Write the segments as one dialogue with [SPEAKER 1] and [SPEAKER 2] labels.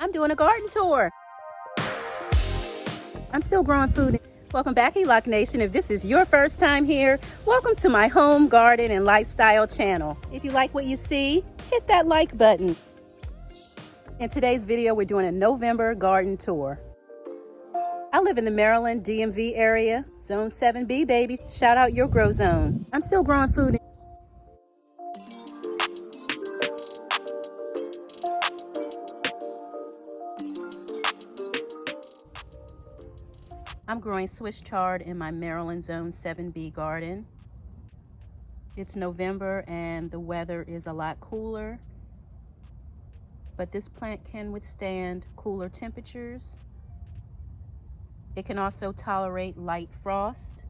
[SPEAKER 1] I'm doing a garden tour. I'm still growing food. Welcome back, Elock Nation. If this is your first time here, welcome to my home, garden, and lifestyle channel. If you like what you see, hit that like button. In today's video, we're doing a November garden tour. I live in the Maryland DMV area, Zone 7b, baby. Shout out your grow zone. I'm still growing food. I'm growing Swiss chard in my Maryland Zone 7b garden. It's November and the weather is a lot cooler, but this plant can withstand cooler temperatures. It can also tolerate light frost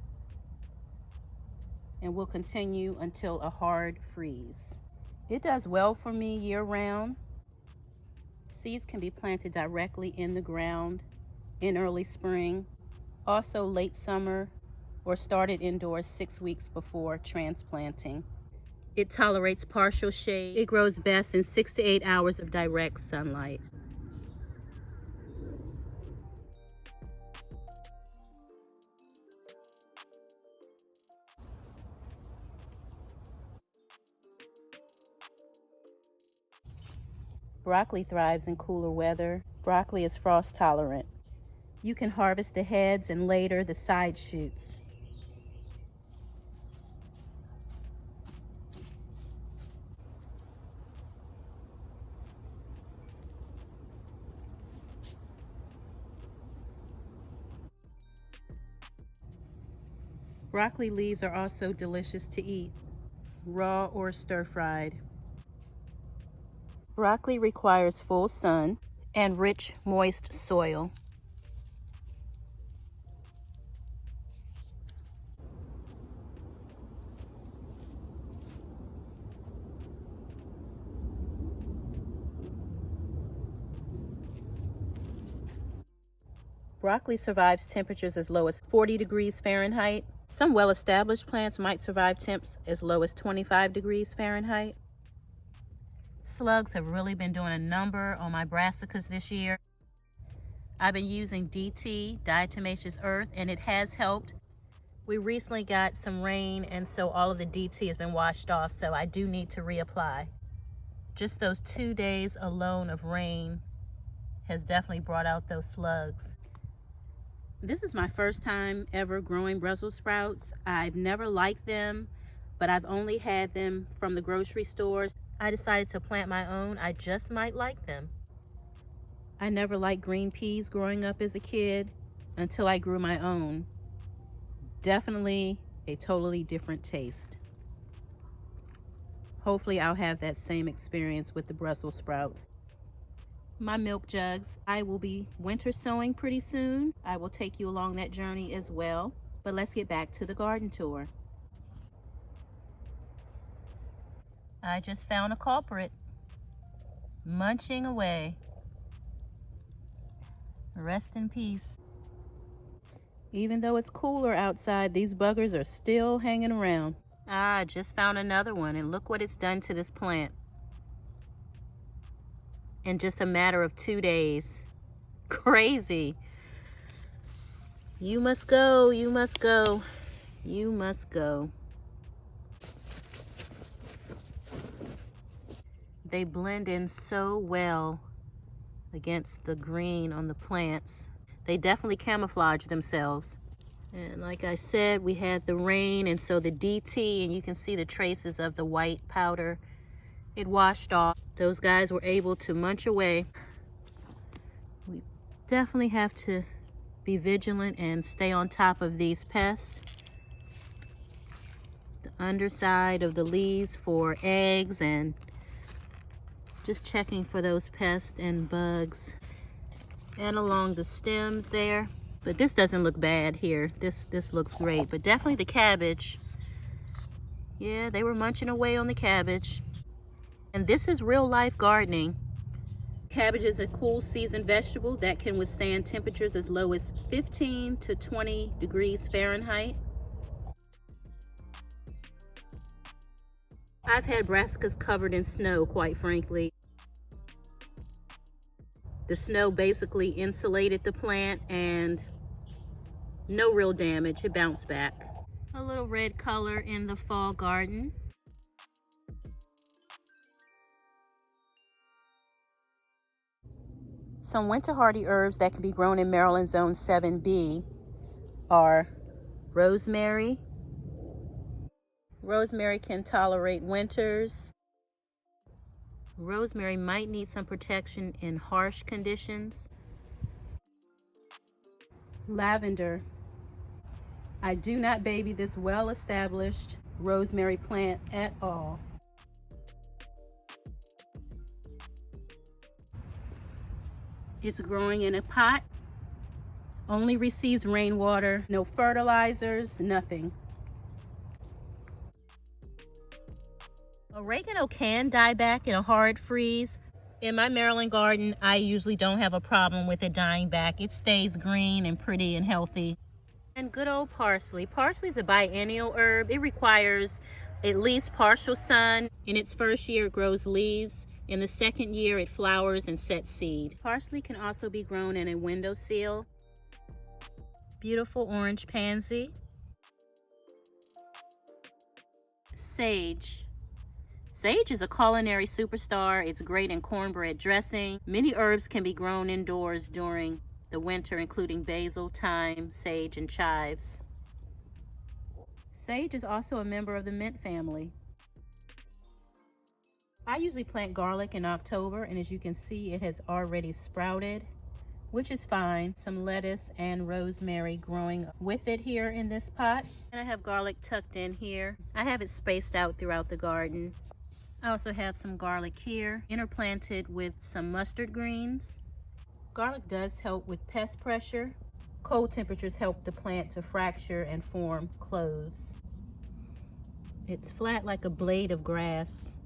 [SPEAKER 1] and will continue until a hard freeze. It does well for me year-round. Seeds can be planted directly in the ground in early spring, also late summer, or started indoors 6 weeks before transplanting. It tolerates partial shade. It grows best in 6 to 8 hours of direct sunlight. Broccoli thrives in cooler weather. Broccoli is frost tolerant. You can harvest the heads and later the side shoots. Broccoli leaves are also delicious to eat, raw or stir-fried. Broccoli requires full sun and rich, moist soil. Broccoli survives temperatures as low as 40 degrees Fahrenheit. Some well-established plants might survive temps as low as 25 degrees Fahrenheit. Slugs have really been doing a number on my brassicas this year. I've been using DT, diatomaceous earth, and it has helped. We recently got some rain, and so all of the DT has been washed off, so I do need to reapply. Just those 2 days alone of rain has definitely brought out those slugs. This is my first time ever growing Brussels sprouts. I've never liked them, but I've only had them from the grocery stores. I decided to plant my own. I just might like them. I never liked green peas growing up as a kid until I grew my own. Definitely a totally different taste. Hopefully I'll have that same experience with the Brussels sprouts. My milk jugs, I will be winter sowing pretty soon. I will take you along that journey as well. But let's get back to the garden tour. I just found a culprit, munching away. Rest in peace. Even though it's cooler outside, these buggers are still hanging around. I just found another one, and look what it's done to this plant in just a matter of 2 days. Crazy. You must go, you must go, you must go. They blend in so well against the green on the plants. They definitely camouflage themselves. And like I said, we had the rain, and so the DT, and you can see the traces of the white powder. It washed off. Those guys were able to munch away. We definitely have to be vigilant and stay on top of these pests. The underside of the leaves for eggs, and just checking for those pests and bugs. And along the stems there. But this doesn't look bad here. This looks great. But definitely the cabbage. Yeah, they were munching away on the cabbage. And this is real life gardening. Cabbage is a cool season vegetable that can withstand temperatures as low as 15 to 20 degrees Fahrenheit. I've had brassicas covered in snow, quite frankly. The snow basically insulated the plant and no real damage. It bounced back. A little red color in the fall garden. Some winter hardy herbs that can be grown in Maryland Zone 7b are rosemary. Rosemary can tolerate winters. Rosemary might need some protection in harsh conditions. Lavender. I do not baby this well-established rosemary plant at all. It's growing in a pot, only receives rainwater, no fertilizers, nothing. Oregano can die back in a hard freeze. In my Maryland garden, I usually don't have a problem with it dying back. It stays green and pretty and healthy. And good old parsley. Parsley is a biennial herb. It requires at least partial sun. In its first year, it grows leaves. In the second year, it flowers and sets seed. Parsley can also be grown in a windowsill. Beautiful orange pansy. Sage. Sage is a culinary superstar. It's great in cornbread dressing. Many herbs can be grown indoors during the winter, including basil, thyme, sage, and chives. Sage is also a member of the mint family. I usually plant garlic in October, and as you can see, it has already sprouted, which is fine. Some lettuce and rosemary growing with it here in this pot. And I have garlic tucked in here. I have it spaced out throughout the garden. I also have some garlic here, interplanted with some mustard greens. Garlic does help with pest pressure. Cold temperatures help the plant to fracture and form cloves. It's flat like a blade of grass.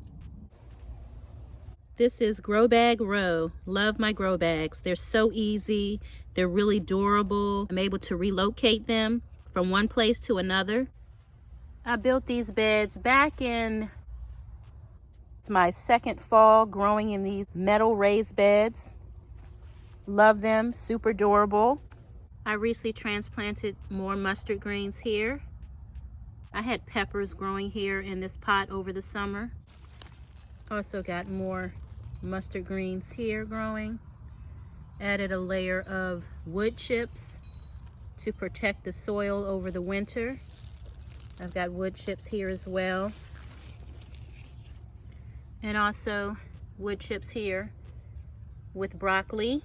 [SPEAKER 1] This is Grow Bag Row. Love my grow bags. They're so easy. They're really durable. I'm able to relocate them from one place to another. I built these beds back in it's my second fall growing in these metal raised beds. Love them, super durable. I recently transplanted more mustard greens here. I had peppers growing here in this pot over the summer. Also got more mustard greens here growing. Added a layer of wood chips to protect the soil over the winter. I've got wood chips here as well. And also wood chips here with broccoli,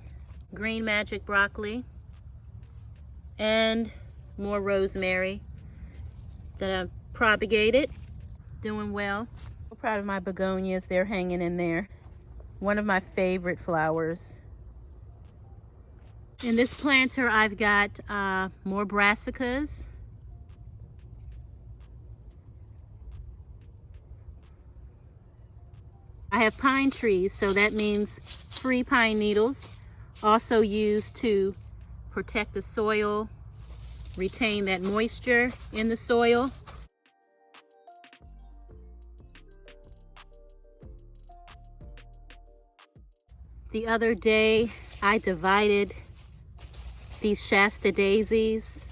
[SPEAKER 1] green magic broccoli, and more rosemary that I've propagated. Doing well. So proud of my begonias. They're hanging in there. One of my favorite flowers. In this planter, I've got more brassicas. I have pine trees, so that means free pine needles, also used to protect the soil, retain that moisture in the soil. The other day, I divided these Shasta daisies.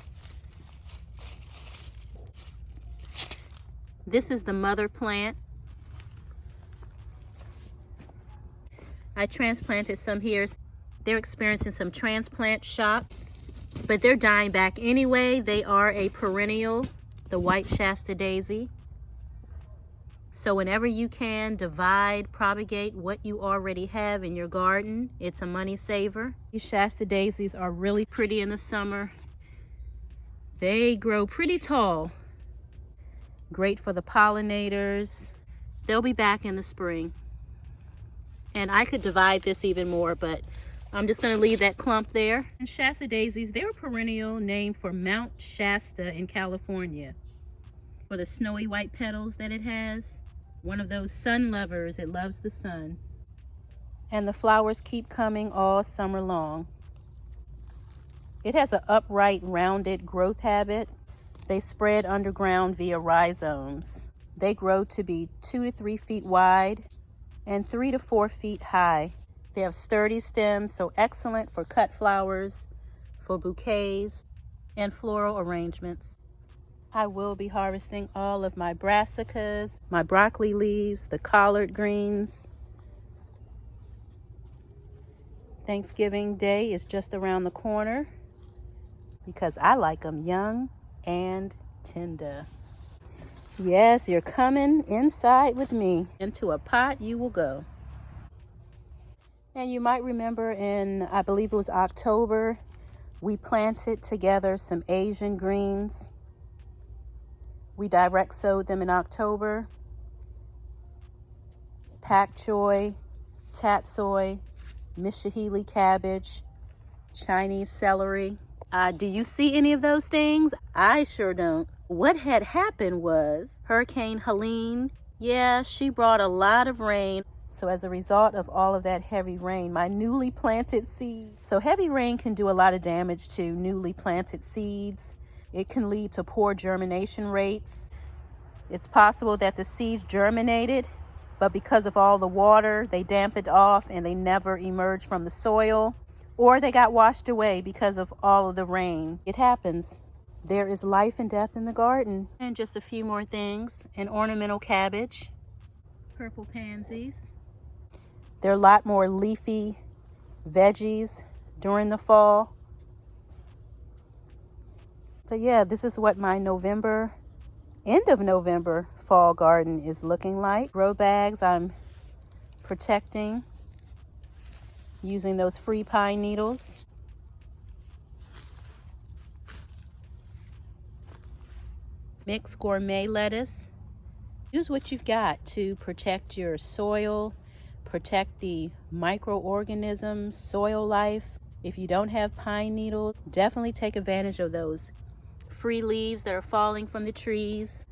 [SPEAKER 1] This is the mother plant. I transplanted some here. They're experiencing some transplant shock, but they're dying back anyway. They are a perennial, the white Shasta daisy. So whenever you can, divide, propagate what you already have in your garden. It's a money saver. These Shasta daisies are really pretty in the summer. They grow pretty tall. Great for the pollinators. They'll be back in the spring. And I could divide this even more, but I'm just gonna leave that clump there. And Shasta daisies, they're a perennial named for Mount Shasta in California, for the snowy white petals that it has. One of those sun lovers, it loves the sun. And the flowers keep coming all summer long. It has an upright, rounded growth habit. They spread underground via rhizomes. They grow to be 2 to 3 feet wide and 3 to 4 feet high. They have sturdy stems, so excellent for cut flowers, for bouquets, and floral arrangements. I will be harvesting all of my brassicas, my broccoli leaves, the collard greens. Thanksgiving Day is just around the corner because I like them young and tender. Yes, you're coming inside with me. Into a pot you will go. And you might remember in, I believe it was October, we planted together some Asian greens. We direct sowed them in October. Pak choy, tatsoi, mishahili cabbage, Chinese celery. Do you see any of those things? I sure don't. What had happened was Hurricane Helene, yeah, she brought a lot of rain. So as a result of all of that heavy rain, my newly planted seeds. So heavy rain can do a lot of damage to newly planted seeds. It can lead to poor germination rates. It's possible that the seeds germinated, but because of all the water, they dampened off and they never emerged from the soil, or they got washed away because of all of the rain. It happens. There is life and death in the garden. And just a few more things. An ornamental cabbage, purple pansies. There are a lot more leafy veggies during the fall. But yeah, this is what my end of November fall garden is looking like. Grow bags I'm protecting using those free pine needles. Mixed gourmet lettuce. Use what you've got to protect your soil, protect the microorganisms, soil life. If you don't have pine needles, definitely take advantage of those free leaves that are falling from the trees.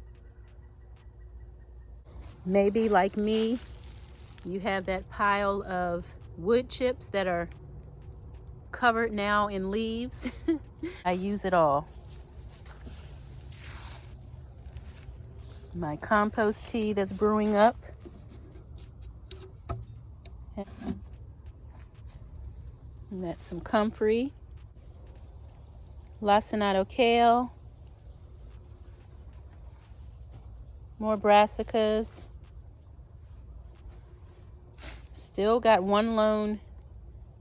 [SPEAKER 1] Maybe like me, you have that pile of wood chips that are covered now in leaves. I use it all. My compost tea that's brewing up. And that's some comfrey. Lacinato kale. More brassicas. Still got one lone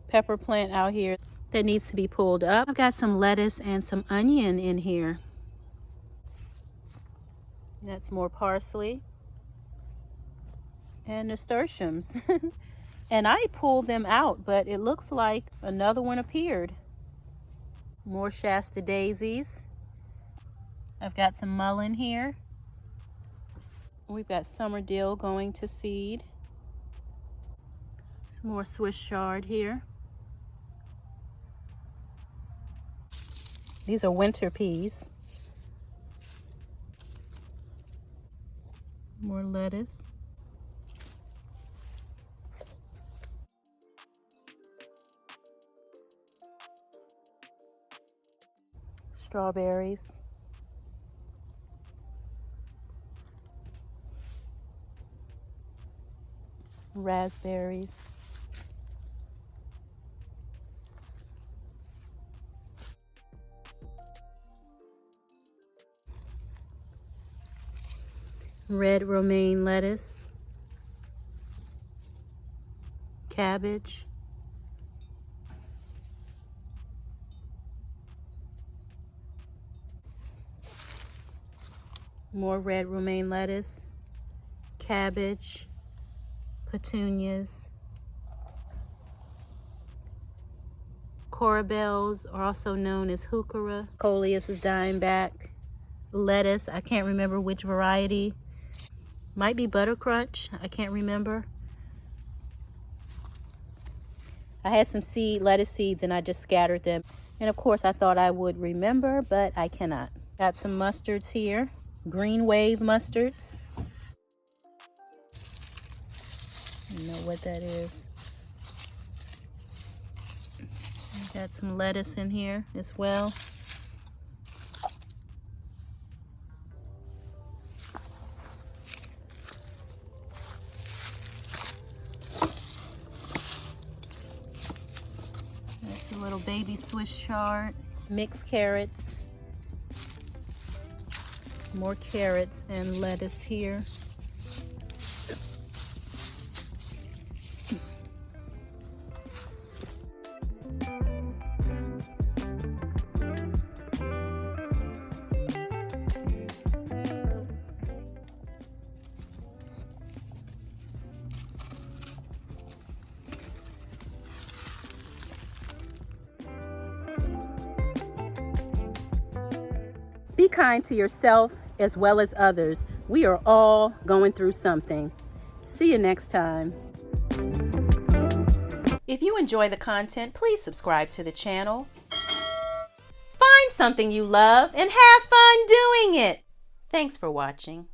[SPEAKER 1] pepper plant out here that needs to be pulled up. I've got some lettuce and some onion in here. That's more parsley and nasturtiums. And I pulled them out, but it looks like another one appeared. More Shasta daisies. I've got some mullein here. We've got summer dill going to seed. Some more Swiss chard here. These are winter peas. More lettuce. Strawberries. Raspberries. Red romaine lettuce. Cabbage. More red romaine lettuce. Cabbage. Petunias. Corabels are also known as heuchera. Coleus is dying back. Lettuce, I can't remember which variety. Might be buttercrunch, I can't remember. I had some lettuce seeds and I just scattered them. And of course I thought I would remember, but I cannot. Got some mustards here. Green wave mustards. I don't know what that is. Got some lettuce in here as well. That's a little baby Swiss chard. Mixed carrots. More carrots and lettuce here. Be kind to yourself as well as others. We are all going through something. See you next time. If you enjoy the content, please subscribe to the channel. Find something you love and have fun doing it. Thanks for watching.